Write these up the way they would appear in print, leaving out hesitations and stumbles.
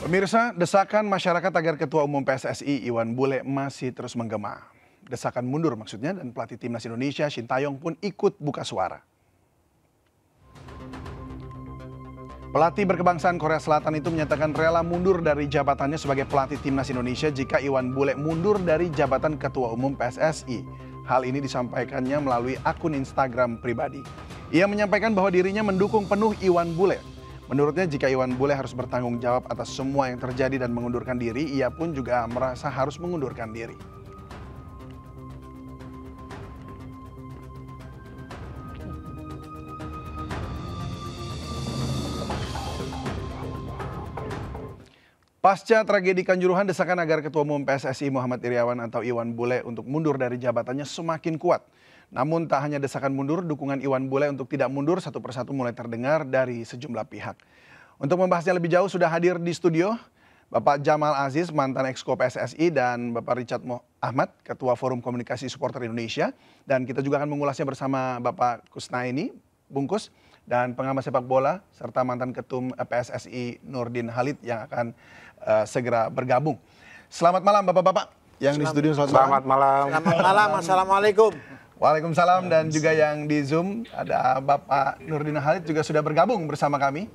Pemirsa, desakan masyarakat agar Ketua Umum PSSI Iwan Bule masih terus menggema. Desakan mundur maksudnya, dan pelatih Timnas Indonesia Shin Tae-yong pun ikut buka suara. Pelatih berkebangsaan Korea Selatan itu menyatakan rela mundur dari jabatannya sebagai pelatih Timnas Indonesia jika Iwan Bule mundur dari jabatan Ketua Umum PSSI. Hal ini disampaikannya melalui akun Instagram pribadi. Ia menyampaikan bahwa dirinya mendukung penuh Iwan Bule. Menurutnya jika Iwan Bule harus bertanggung jawab atas semua yang terjadi dan mengundurkan diri, ia pun juga merasa harus mengundurkan diri. Pasca tragedi Kanjuruhan, desakan agar Ketua Umum PSSI Muhammad Iryawan atau Iwan Bule untuk mundur dari jabatannya semakin kuat. Namun tak hanya desakan mundur, dukungan Iwan Bule untuk tidak mundur satu persatu mulai terdengar dari sejumlah pihak. Untuk membahasnya lebih jauh sudah hadir di studio Bapak Jamal Aziz, mantan Exco PSSI, dan Bapak Richard Ahmad, Ketua Forum Komunikasi Supporter Indonesia. Dan kita juga akan mengulasnya bersama Bapak Kusnaini Bungkus dan pengamat sepak bola serta mantan Ketum PSSI Nurdin Halid yang akan segera bergabung. Selamat malam Bapak-bapak yang di studio. Selamat malam. Selamat malam. Assalamualaikum. Waalaikumsalam, dan juga yang di Zoom ada Bapak Nurdin Halid juga sudah bergabung bersama kami.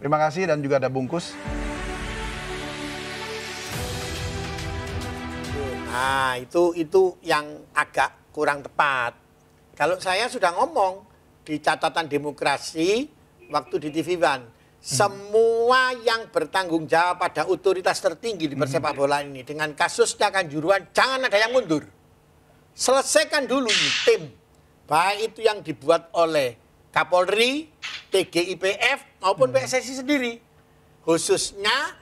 Terima kasih, dan juga ada Bungkus. Nah, itu yang agak kurang tepat. Kalau saya sudah ngomong di catatan demokrasi waktu di TV One, semua yang bertanggung jawab pada otoritas tertinggi di persepak bola ini dengan kasusnya Kanjuruhan, jangan ada yang mundur. Selesaikan dulu nih tim, baik itu yang dibuat oleh Kapolri, TGIPF maupun PSSI sendiri. Khususnya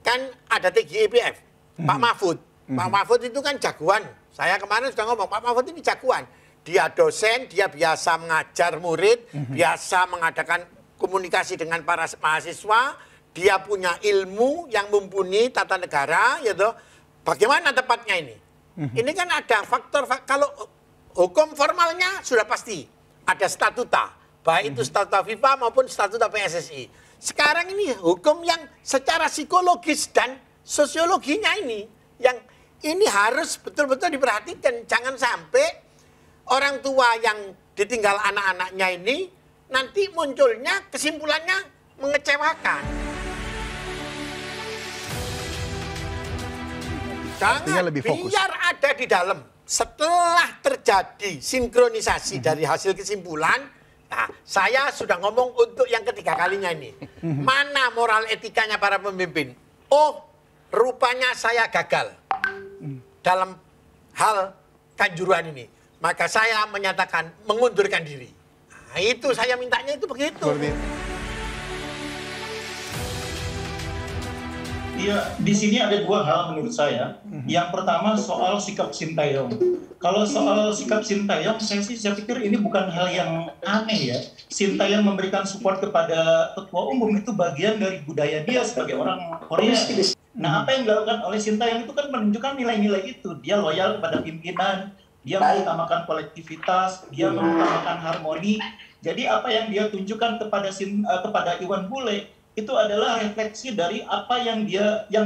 kan ada TGIPF, Pak Mahfud. Pak Mahfud itu kan jagoan. Saya kemarin sudah ngomong, Pak Mahfud ini jagoan. Dia dosen, dia biasa mengajar murid, biasa mengadakan komunikasi dengan para mahasiswa, dia punya ilmu yang mumpuni tata negara, gitu. Bagaimana tepatnya ini? Ini kan ada faktor, kalau hukum formalnya sudah pasti ada statuta, baik itu statuta FIFA maupun statuta PSSI. Sekarang ini hukum yang secara psikologis dan sosiologinya ini, yang ini harus betul-betul diperhatikan. Jangan sampai orang tua yang ditinggal anak-anaknya ini nanti munculnya kesimpulannya mengecewakan. Jangan, lebih fokus. Biar ada di dalam. Setelah terjadi sinkronisasi dari hasil kesimpulan, nah, saya sudah ngomong untuk yang ketiga kalinya ini. Mana moral etikanya para pemimpin? Oh, rupanya saya gagal dalam hal Kanjuruhan ini. Maka saya menyatakan mengundurkan diri. Nah, itu saya mintanya itu begitu. Iya, di sini ada dua hal menurut saya. Yang pertama soal sikap Shin Tae-yong. Kalau soal sikap Shin Tae-yong, saya pikir ini bukan hal yang aneh ya. Shin Tae-yong memberikan support kepada ketua umum itu bagian dari budaya dia sebagai orang Korea. Nah, apa yang dilakukan oleh Shin Tae-yong itu kan menunjukkan nilai-nilai itu. Dia loyal kepada pimpinan, dia mengutamakan kolektivitas, dia mengutamakan harmoni. Jadi apa yang dia tunjukkan kepada Iwan Bule itu adalah refleksi dari apa yang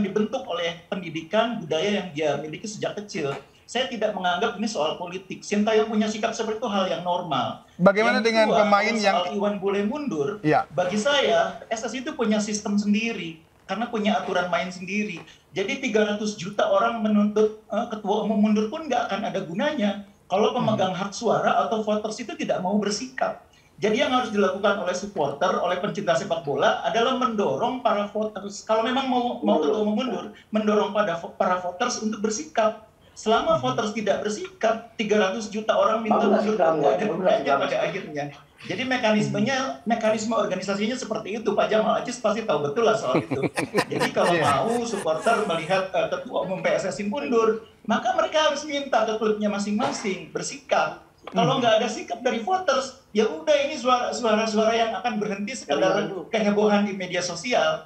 dibentuk oleh pendidikan budaya yang dia miliki sejak kecil. Saya tidak menganggap ini soal politik. Shin Tae-yong punya sikap seperti itu hal yang normal. Bagaimana dengan pemain yang Iwan Bule mundur? Ya. Bagi saya, PSSI itu punya sistem sendiri karena punya aturan main sendiri. Jadi 300 juta orang menuntut ketua umum mundur pun nggak akan ada gunanya kalau pemegang hak suara atau voters itu tidak mau bersikap. Jadi yang harus dilakukan oleh supporter, oleh pencinta sepak bola adalah mendorong para voters. Kalau memang mau ketua umum mundur, mendorong para voters untuk bersikap. Selama voters tidak bersikap, 300 juta orang minta mundur, nggak ada gunanya pada akhirnya. Jadi mekanisme organisasinya seperti itu. Pak Jamal Aziz pasti tahu betul lah soal itu. Jadi kalau mau supporter melihat ketua umum PSSI mundur, maka mereka harus minta ke klubnya masing-masing bersikap. Kalau nggak ada sikap dari voters, ya udah ini suara-suara yang akan berhenti sekadar kehebohan di media sosial.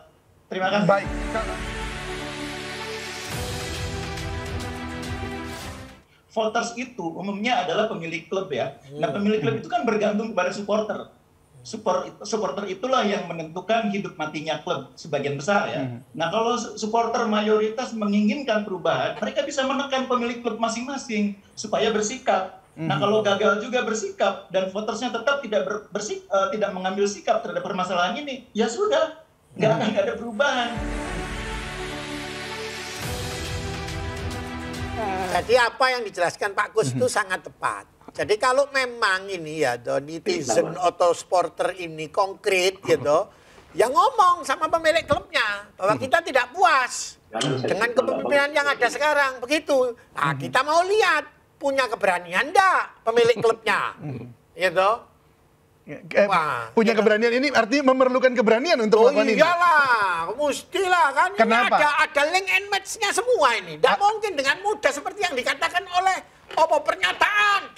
Terima kasih. Baik. Voters itu umumnya adalah pemilik klub ya. Nah, pemilik klub itu kan bergantung kepada supporter. Supporter itulah yang menentukan hidup matinya klub sebagian besar ya. Nah, kalau supporter mayoritas menginginkan perubahan, mereka bisa menekan pemilik klub masing-masing supaya bersikap. Nah, kalau gagal juga bersikap dan votersnya tetap tidak mengambil sikap terhadap permasalahan ini, ya sudah, nggak akan ada perubahan. Jadi apa yang dijelaskan Pak Kus itu sangat tepat. Jadi kalau memang ini ya, netizen atau supporter ini konkret gitu, ya ngomong sama pemilik klubnya bahwa kita tidak puas dengan kepemimpinan yang ada sekarang, begitu. Nah, kita mau lihat punya keberanian enggak pemilik klubnya, gitu. Punya keberanian ini artinya memerlukan keberanian untuk melakukan ini. Iyalah, mestilah kan. Kenapa? Ini ada link and match-nya semua ini. Tidak mungkin dengan mudah seperti yang dikatakan oleh pernyataan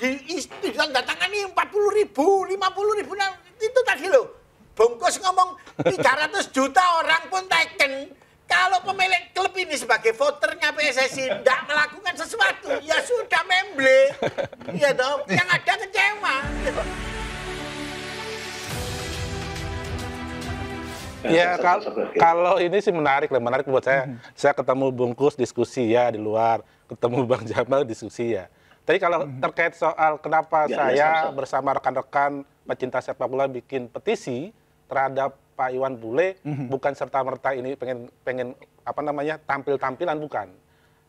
ditandatangani 40.000, 50.000 itu tadi loh. Bungkus ngomong 300 juta orang pun taken. Kalau pemilik klub ini sebagai voternya PSSI tidak melakukan sesuatu, ya sudah memble. Iya dong, yang ada kecewa. Ya, kalau ini sih menarik buat saya. Saya ketemu Bungkus diskusi ya di luar, ketemu Bang Jamal diskusi ya. Tapi kalau terkait soal kenapa saya bersama rekan-rekan pecinta sepak bola bikin petisi terhadap Pak Iwan Bule, bukan serta-merta ini pengen apa namanya tampil-tampilan, bukan.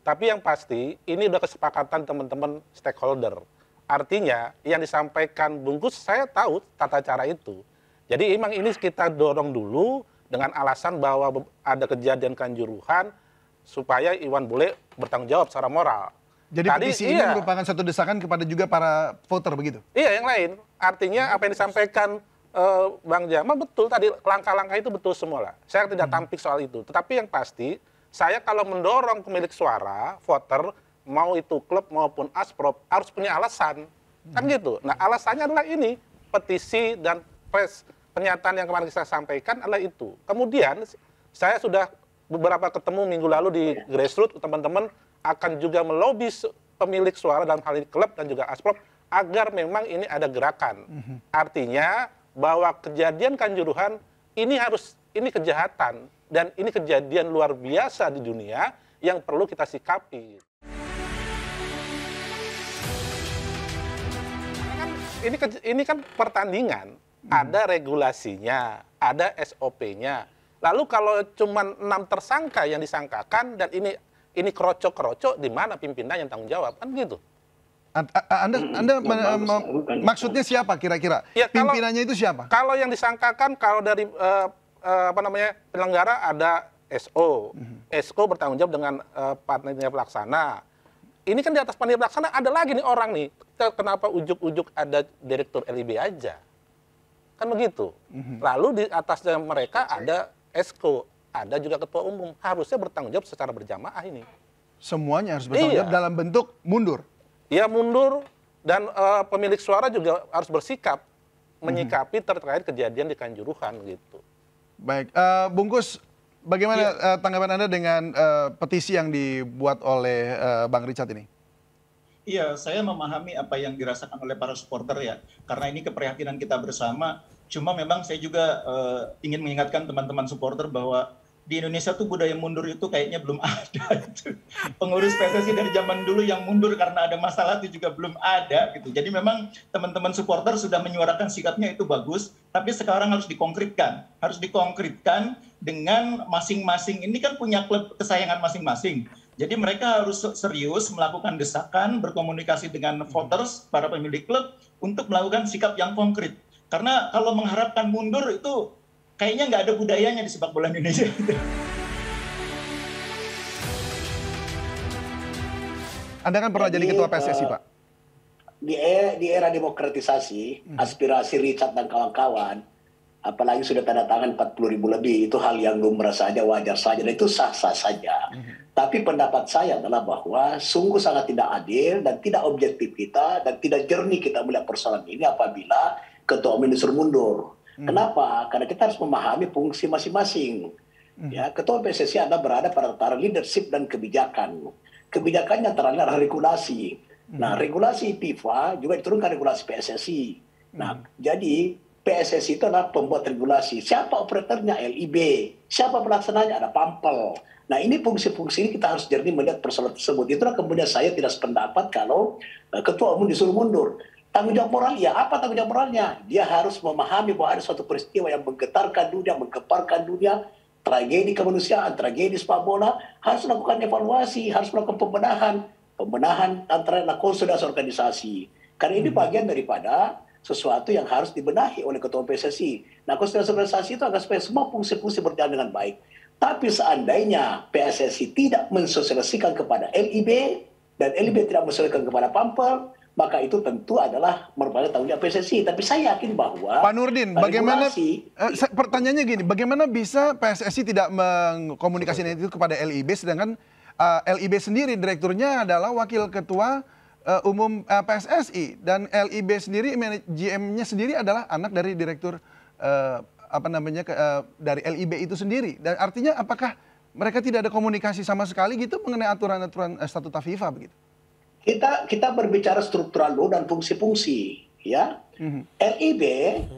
Tapi yang pasti ini udah kesepakatan teman-teman stakeholder. Artinya yang disampaikan Bungkus saya tahu tata cara itu. Jadi memang ini kita dorong dulu dengan alasan bahwa ada kejadian kanjuruhan supaya Iwan Bule bertanggung jawab secara moral. Jadi petisi ini merupakan satu desakan kepada juga para voter begitu? Iya, yang lain. Artinya apa yang disampaikan Bang Jamal betul tadi, langkah-langkah itu betul semua lah. Saya tidak tampik soal itu. Tetapi yang pasti, saya kalau mendorong pemilik suara, voter, mau itu klub maupun asprop, harus punya alasan. Kan gitu. Nah, alasannya adalah ini, petisi dan pernyataan yang kemarin saya sampaikan adalah itu. Kemudian saya sudah beberapa ketemu minggu lalu di grassroots, teman-teman akan juga melobi pemilik suara dalam hal ini klub dan juga asprop agar memang ini ada gerakan. Artinya bahwa kejadian kanjuruhan ini kejahatan dan ini kejadian luar biasa di dunia yang perlu kita sikapi. Ini kan pertandingan. Ada regulasinya, ada SOP-nya. Lalu kalau cuma 6 tersangka yang disangkakan dan ini kerocok-kerocok, di mana pimpinan yang tanggung jawab? Kan gitu. Anda maksudnya siapa kira-kira? Ya, pimpinannya itu siapa? Kalau yang disangkakan, kalau dari penyelenggara ada SO. SO bertanggung jawab dengan panitia pelaksana. Ini kan di atas panitia pelaksana ada lagi nih orang nih. Kenapa ujuk-ujuk ada direktur LIB aja? Kan begitu. Lalu di atasnya mereka ada Esko, ada juga ketua umum. Harusnya bertanggung jawab secara berjamaah ini. Semuanya harus bertanggung jawab dalam bentuk mundur? Ya mundur, dan pemilik suara juga harus bersikap menyikapi terkait kejadian di Kanjuruhan gitu. Baik, Bungkus, bagaimana tanggapan Anda dengan petisi yang dibuat oleh Bang Richard ini? Iya, saya memahami apa yang dirasakan oleh para supporter ya, karena ini keprihatinan kita bersama. Cuma memang saya juga ingin mengingatkan teman-teman supporter bahwa di Indonesia tuh budaya mundur itu kayaknya belum ada. Pengurus PSSI dari zaman dulu yang mundur karena ada masalah itu juga belum ada gitu. Jadi memang teman-teman supporter sudah menyuarakan sikapnya itu bagus, tapi sekarang harus dikonkretkan. Harus dikonkretkan dengan masing-masing, ini kan punya klub kesayangan masing-masing. Jadi mereka harus serius melakukan desakan, berkomunikasi dengan voters, para pemilik klub, untuk melakukan sikap yang konkret. Karena kalau mengharapkan mundur itu kayaknya nggak ada budayanya di sepak bola Indonesia. Anda kan pernah jadi ketua PSSI, Pak. Di era demokratisasi, aspirasi Richard dan kawan-kawan, apalagi sudah tanda tangan 40.000 lebih, itu hal yang lumrah saja, wajar saja, dan itu sah-sah saja. Tapi pendapat saya adalah bahwa sungguh sangat tidak adil dan tidak objektif kita dan tidak jernih kita melihat persoalan ini apabila ketua umum disuruh mundur. Kenapa? Karena kita harus memahami fungsi masing-masing. Ya, ketua PSSI adalah berada pada tataran leadership dan kebijakan. Kebijakannya antara lain adalah regulasi. Nah, regulasi FIFA juga diturunkan regulasi PSSI. Nah, jadi PSSI itu adalah pembuat regulasi. Siapa operatornya? LIB. Siapa pelaksananya? Ada Pampel. Nah, ini fungsi-fungsi ini kita harus jernih melihat persoalan tersebut. Itulah kemudian saya tidak sependapat kalau ketua umum disuruh mundur. Tanggung jawab moral, ya apa tanggung jawab moralnya? Dia harus memahami bahwa ada suatu peristiwa yang menggetarkan dunia, menggemparkan dunia, tragedi kemanusiaan, tragedi sepak bola, harus melakukan evaluasi, harus melakukan pembenahan antara konsolidasi organisasi. Karena ini bagian daripada sesuatu yang harus dibenahi oleh ketua PSSI. Nah, konsolidasi organisasi itu agar supaya semua fungsi-fungsi berjalan dengan baik. Tapi seandainya PSSI tidak mensosialisasikan kepada LIB dan LIB tidak mensosialisasikan kepada Pampel, maka itu tentu adalah merupakan tanggung jawab PSSI. Tapi saya yakin bahwa Pak Nurdin, bagaimana pertanyaannya gini, bagaimana bisa PSSI tidak mengkomunikasikan itu kepada LIB sedangkan LIB sendiri direkturnya adalah wakil ketua umum PSSI dan LIB sendiri GM-nya sendiri adalah anak dari direktur dari LIB itu sendiri. Dan artinya apakah mereka tidak ada komunikasi sama sekali gitu mengenai aturan-aturan statuta FIFA begitu? Kita berbicara struktural dulu dan fungsi-fungsi, ya. LIB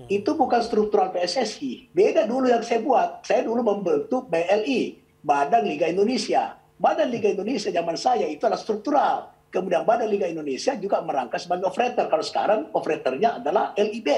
itu bukan struktural PSSI. Beda dulu yang saya buat. Saya dulu membentuk BLI, Badan Liga Indonesia. Badan Liga Indonesia zaman saya itu adalah struktural. Kemudian Badan Liga Indonesia juga merangkap sebagai operator. Kalau sekarang operatornya adalah LIB.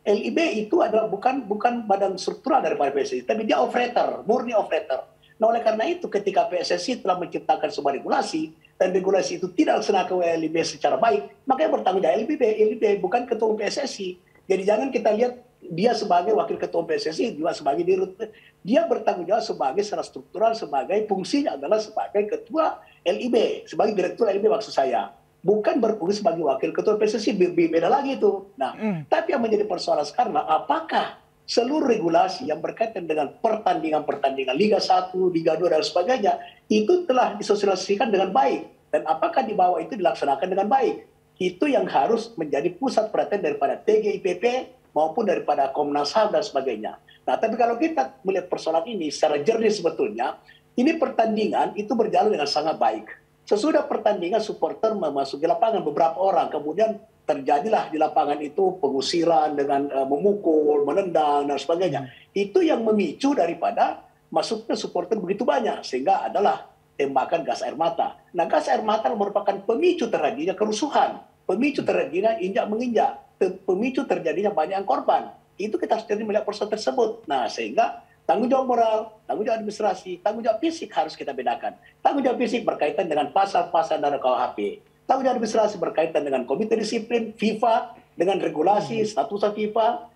LIB itu adalah bukan badan struktural daripada PSSI, tapi dia operator, murni operator. Nah, oleh karena itu ketika PSSI telah menciptakan sebuah regulasi dan regulasi itu tidak dilaksanakan oleh LIB secara baik, makanya bertanggung jawab LIB bukan ketua umum PSSI. Jadi jangan kita lihat dia sebagai wakil ketua umum PSSI, juga sebagai dirut. Dia bertanggung jawab sebagai secara struktural, sebagai fungsinya adalah sebagai ketua LIB, sebagai direktur LIB maksud saya. Bukan berfungsi sebagai wakil ketua PSSI, beda lagi itu. Nah, tapi yang menjadi persoalan sekarang, apakah seluruh regulasi yang berkaitan dengan pertandingan-pertandingan Liga 1, Liga 2, dan sebagainya, itu telah disosialisasikan dengan baik. Dan apakah di bawah itu dilaksanakan dengan baik? Itu yang harus menjadi pusat perhatian daripada TGIPP maupun daripada Komnas HAM dan sebagainya. Nah, tapi kalau kita melihat persoalan ini secara jernih sebetulnya, ini pertandingan itu berjalan dengan sangat baik. Sesudah pertandingan, supporter memasuki lapangan beberapa orang, kemudian terjadilah di lapangan itu pengusiran dengan memukul, menendang, dan sebagainya. Itu yang memicu daripada masuknya supporter begitu banyak, sehingga adalah tembakan gas air mata. Nah, gas air mata merupakan pemicu terjadinya kerusuhan, pemicu terjadinya injak-menginjak, pemicu terjadinya banyak korban. Itu kita harus jadi melihat persoalan tersebut. Nah, sehingga tanggung jawab moral, tanggung jawab administrasi, tanggung jawab fisik harus kita bedakan. Tanggung jawab fisik berkaitan dengan pasal-pasal dalam KUHP. Tanggung jawab administrasi berkaitan dengan komite disiplin FIFA, dengan regulasi, statuta FIFA,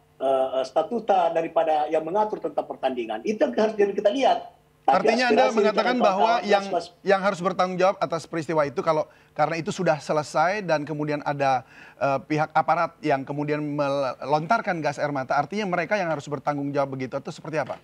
statuta daripada yang mengatur tentang pertandingan. Itu yang harus jadi kita lihat. Artinya Anda mengatakan bahwa yang harus bertanggung jawab atas peristiwa itu karena itu sudah selesai dan kemudian ada pihak aparat yang kemudian melontarkan gas air mata, artinya mereka yang harus bertanggung jawab begitu atau seperti apa?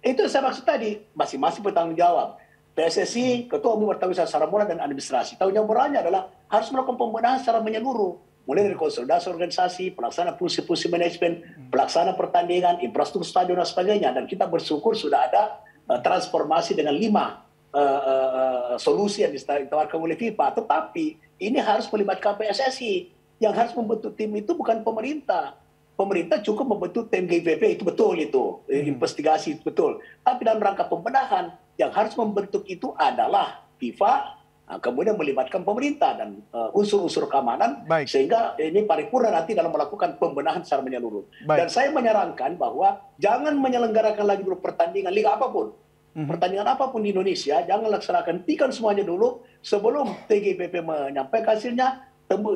Itu saya maksud tadi, masing-masing bertanggung jawab. PSSI, ketua umum bertanggung jawab secara moral dan administrasi. Tanggung jawab moralnya adalah harus melakukan pembenahan secara menyeluruh. Mulai dari konsolidasi organisasi, pelaksana fungsi-fungsi manajemen, pelaksana pertandingan, infrastruktur stadion dan sebagainya. Dan kita bersyukur sudah ada transformasi dengan 5 solusi yang ditawarkan oleh FIFA. Tetapi ini harus melibatkan PSSI. Yang harus membentuk tim itu bukan pemerintah. Pemerintah cukup membentuk tim GVP, itu betul itu. Investigasi itu betul. Tapi dalam rangka pembenahan, yang harus membentuk itu adalah FIFA, kemudian melibatkan pemerintah dan unsur-unsur keamanan, sehingga ini paripurna nanti dalam melakukan pembenahan secara menyeluruh. Dan saya menyarankan bahwa jangan menyelenggarakan lagi dulu pertandingan liga apapun. Pertandingan apapun di Indonesia, jangan laksanakan, hentikan semuanya dulu sebelum TGIPP menyampaikan hasilnya,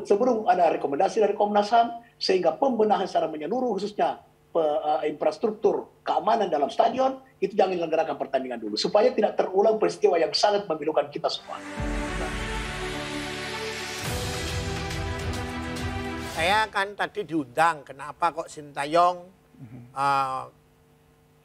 sebelum ada rekomendasi dari Komnas HAM, sehingga pembenahan secara menyeluruh khususnya infrastruktur keamanan dalam stadion, itu jangan diselenggarakan pertandingan dulu. Supaya tidak terulang peristiwa yang sangat memilukan kita semua. Saya kan tadi diundang, kenapa kok Sintayong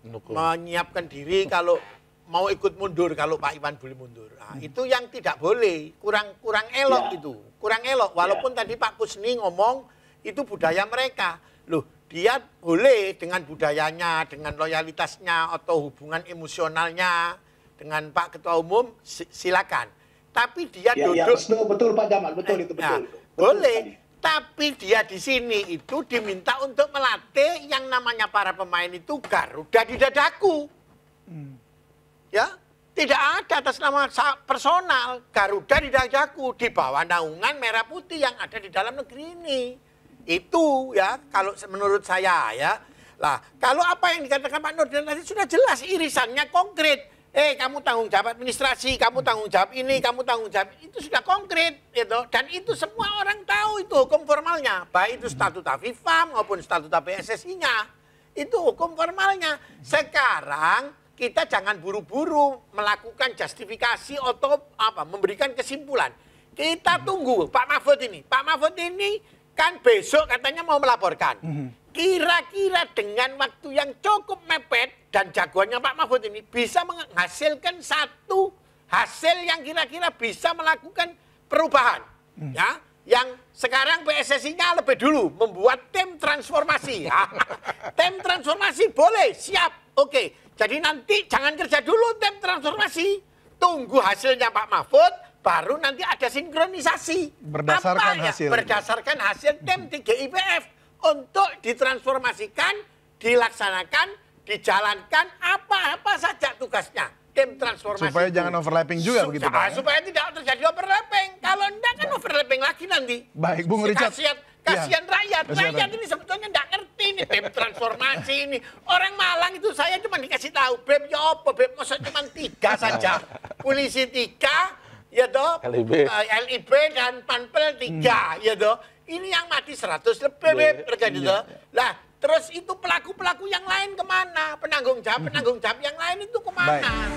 menyiapkan diri kalau mau ikut mundur kalau Pak Iwan Bule mundur. Nah, itu yang tidak boleh, kurang elok itu, kurang elok. Walaupun tadi Pak Kusni ngomong itu budaya mereka. Loh, dia boleh dengan budayanya, dengan loyalitasnya atau hubungan emosionalnya dengan Pak Ketua Umum, silakan. Tapi dia duduk. Betul Pak Jamal, betul itu betul. Boleh. Tapi dia di sini itu diminta untuk melatih yang namanya para pemain itu Garuda di dadaku. Ya, tidak ada atas nama personal. Garuda di dadaku di bawah naungan merah putih yang ada di dalam negeri ini. Itu ya, kalau menurut saya ya. Lah, kalau apa yang dikatakan Pak Nurdin tadi sudah jelas irisannya konkret. Kamu tanggung jawab administrasi, kamu tanggung jawab ini, kamu tanggung jawab itu sudah konkret, gitu. Dan itu semua orang tahu itu hukum formalnya, baik itu statuta FIFA maupun statuta PSSI-nya, itu hukum formalnya. Sekarang kita jangan buru-buru melakukan justifikasi atau memberikan kesimpulan. Kita tunggu Pak Mahfud ini. Pak Mahfud ini kan besok katanya mau melaporkan. Kira-kira dengan waktu yang cukup mepet dan jagoannya Pak Mahfud ini bisa menghasilkan satu hasil yang kira-kira bisa melakukan perubahan. Ya, yang sekarang PSSI-nya lebih dulu membuat tim transformasi. Tim transformasi boleh, siap, oke. Jadi nanti jangan kerja dulu tim transformasi, tunggu hasilnya Pak Mahfud, baru nanti ada sinkronisasi. Berdasarkan hasil. Berdasarkan hasil tim TGIPF. Untuk ditransformasikan, dilaksanakan, dijalankan apa-apa saja tugasnya. Tim transformasi. Supaya jangan overlapping juga begitu Pak. Supaya tidak terjadi overlapping. Kalau enggak kan overlapping lagi nanti. Baik, Bung Richard. Kasihan rakyat. Rakyat ini sebetulnya enggak ngerti nih tim transformasi ini. Orang Malang itu saya cuma dikasih tahu, Beb ya apa, Beb masa cuma 3 saja. Polisi 3, ya toh, LIB dan Panpel 3, ya toh. Ini yang mati 100 lebih, gitu. Lah, terus itu pelaku-pelaku yang lain kemana? Penanggung jawab yang lain itu kemana?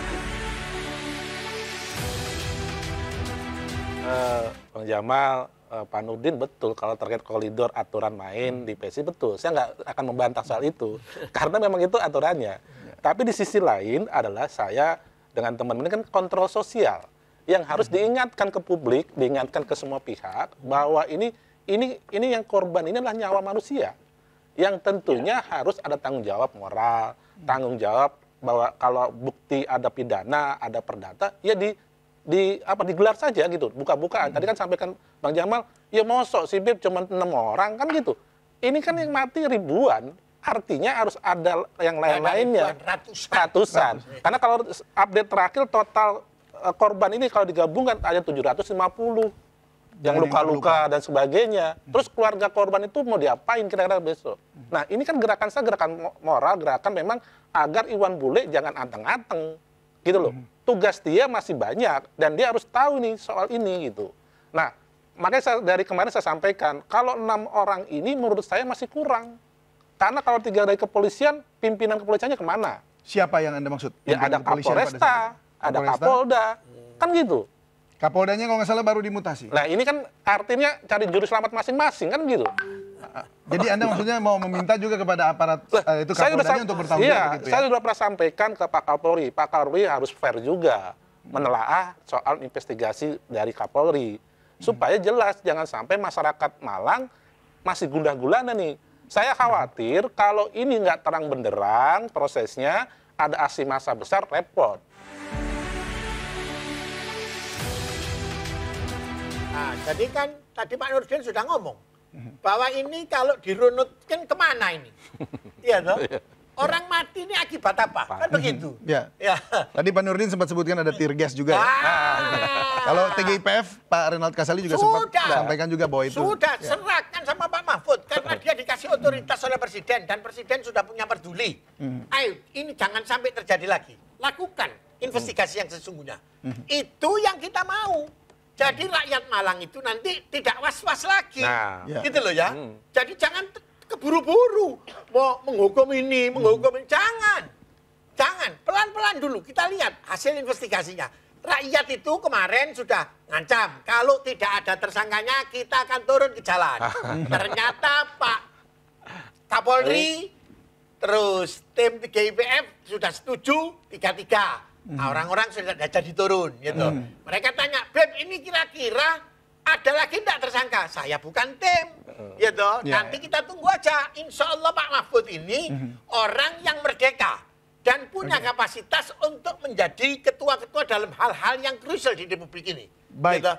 Bang Jamal, Pak Nurdin betul kalau terkait koridor aturan main di PSSI betul. Saya nggak akan membantah soal itu, karena memang itu aturannya. Tapi di sisi lain adalah saya dengan teman-teman kan kontrol sosial yang harus diingatkan ke publik, diingatkan ke semua pihak bahwa ini yang korban ini adalah nyawa manusia yang tentunya harus ada tanggung jawab moral, tanggung jawab bahwa kalau bukti ada pidana, ada perdata, ya digelar saja gitu, buka-bukaan. Tadi kan sampaikan Bang Jamal, ya mosok si Beb cuma 6 orang kan gitu. Ini kan yang mati ribuan, artinya harus ada yang lain-lainnya, ratusan. Karena kalau update terakhir total korban ini kalau digabungkan ada 750. Yang luka-luka dan sebagainya. Terus keluarga korban itu mau diapain kira-kira besok? Nah, ini kan gerakan moral, gerakan memang agar Iwan Bule jangan anteng-anteng. Gitu loh. Tugas dia masih banyak dan dia harus tahu nih soal ini gitu. Nah, makanya dari kemarin saya sampaikan, kalau 6 orang ini menurut saya masih kurang. Karena kalau 3 dari kepolisian, pimpinan kepolisiannya kemana? Siapa yang Anda maksud? Ya ada Kapolresta, ada Kapolda, kan gitu. Kapoldanya kalau nggak salah baru dimutasi. Nah ini kan artinya cari juru selamat masing-masing kan gitu. Jadi Anda maksudnya mau meminta juga kepada aparat itu Kapoldanya untuk bertanggung jawab gitu ya? Saya sudah pernah sampaikan ke Pak Kapolri. Pak Kapolri harus fair juga menelaah soal investigasi dari Kapolri. Supaya jelas jangan sampai masyarakat Malang masih gundah gulana nih. Saya khawatir kalau ini nggak terang benderang prosesnya, ada aksi massa besar repot. Nah, jadi kan tadi Pak Nurdin sudah ngomong bahwa ini kalau dirunutkan kemana ini? Iya toh? Orang mati ini akibat apa? Kan begitu. Ya. Tadi Pak Nurdin sempat sebutkan ada tear gas juga. Kalau TGIPF, Pak Renald Kasali juga sempat sampaikan juga bahwa itu. Sudah, serahkan sama Pak Mahfud. Karena dia dikasih otoritas oleh Presiden. Dan Presiden sudah punya peduli. Ayo, ini jangan sampai terjadi lagi. Lakukan investigasi yang sesungguhnya. Itu yang kita mau. Jadi rakyat Malang itu nanti tidak was-was lagi. Nah, gitu loh ya. Jadi jangan keburu-buru mau menghukum ini, menghukum ini. Jangan. Pelan-pelan dulu kita lihat hasil investigasinya. rakyat itu kemarin sudah ngancam. Kalau tidak ada tersangkanya, kita akan turun ke jalan. Ternyata Pak Kapolri, terus tim GIPF sudah setuju 3-3. Nah, orang-orang sudah jadi turun gitu. Mereka tanya, Beb, ini kira-kira ada lagi tidak tersangka? Saya bukan tim, gitu. Nanti kita tunggu aja. Insya Allah Pak Mahfud ini orang yang merdeka dan punya kapasitas untuk menjadi ketua-ketua dalam hal-hal yang krusial di Republik ini. Baik. Gitu.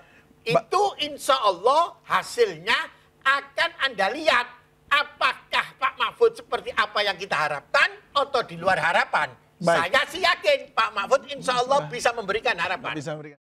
Itu insya Allah hasilnya akan Anda lihat apakah Pak Mahfud seperti apa yang kita harapkan atau di luar harapan. Baik. Saya sih yakin Pak Mahfud insya Allah bisa memberikan harapan. Bisa memberikan.